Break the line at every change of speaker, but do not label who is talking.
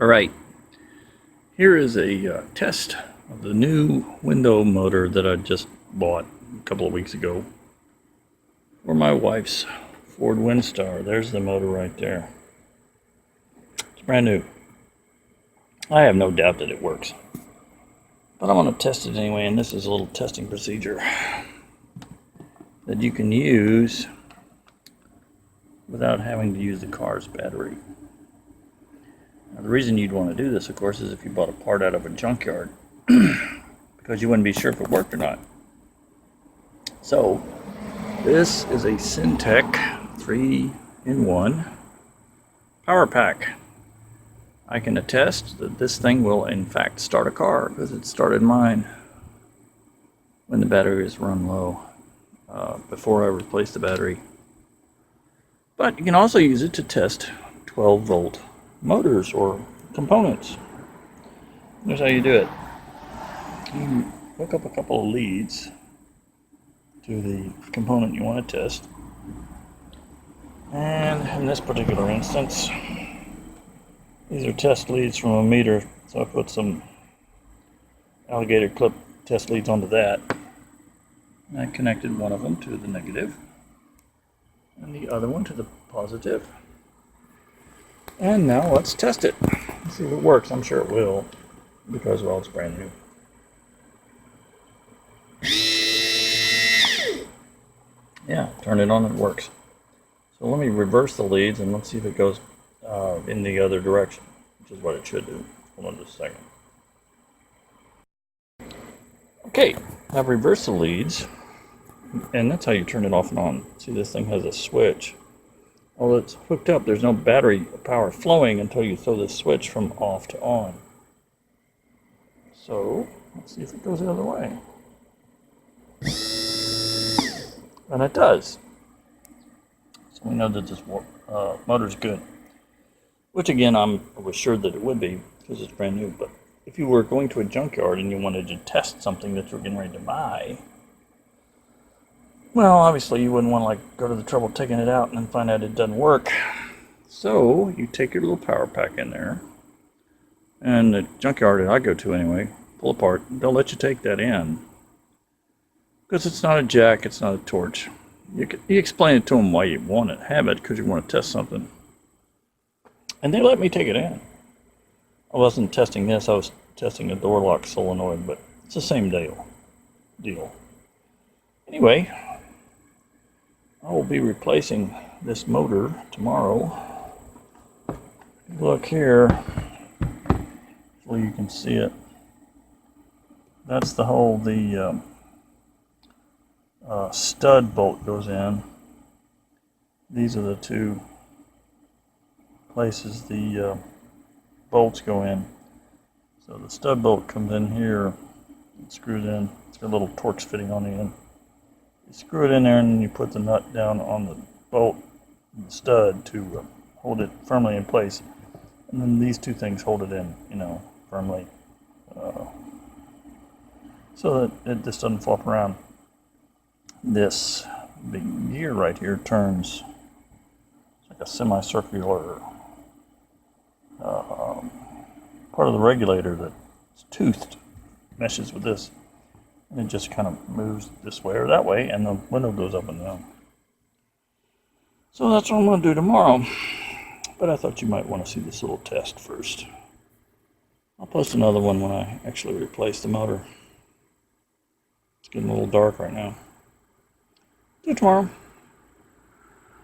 Alright, here is a test of the new window motor that I just bought a couple of weeks ago for my wife's Ford Windstar. There's the motor right there. It's brand new. I have no doubt that it works, but I'm going to test it anyway, and this is a little testing procedure that you can use without having to use the car's battery. Now, the reason you'd want to do this, of course, is if you bought a part out of a junkyard because you wouldn't be sure if it worked or not. So this is a Centec 3-in-1 power pack. I can attest that this thing will in fact start a car, because it started mine when the battery is run low before I replaced the battery. But you can also use it to test 12-volt motors or components. Here's how you do it. You hook up a couple of leads to the component you want to test, and in this particular instance, these are test leads from a meter, so I put some alligator clip test leads onto that. And I connected one of them to the negative and the other one to the positive. And now let's test it. Let's see if it works. I'm sure it will, because, well, it's brand new. Yeah, turn it on and it works. So let me reverse the leads and let's see if it goes in the other direction, which is what it should do. Hold on just a second. Okay, I've reversed the leads, and that's how you turn it off and on. See, this thing has a switch. Well, it's hooked up. There's no battery power flowing until you throw this switch from off to on. So let's see if it goes the other way. And it does. So we know that this motor's good. Which again, I was sure that it would be, because it's brand new. But if you were going to a junkyard and you wanted to test something that you were getting ready to buy, well, obviously you wouldn't want to go to the trouble of taking it out and then find out it doesn't work. So you take your little power pack in there, and the junkyard that I go to anyway, pull apart. They'll let you take that in, because it's not a jack, it's not a torch. You explain it to them why you want it, have it, because you want to test something. And they let me take it in. I wasn't testing this, I was testing a door lock solenoid, but it's the same deal. Anyway, I will be replacing this motor tomorrow. Look here, hopefully you can see it. That's the hole the stud bolt goes in. These are the two places the bolts go in. So the stud bolt comes in here, it's screwed in. It's got a little Torx fitting on the end. You screw it in there, and then you put the nut down on the bolt, the stud, to hold it firmly in place. And then these two things hold it in, firmly, so that it just doesn't flop around. This big gear right here turns. It's like a semicircular part of the regulator that's toothed, meshes with this, and it just kind of moves this way or that way, and the window goes up and down. So that's what I'm going to do tomorrow, but I thought you might want to see this little test first. I'll post another one when I actually replace the motor. It's getting a little dark right now. See you tomorrow.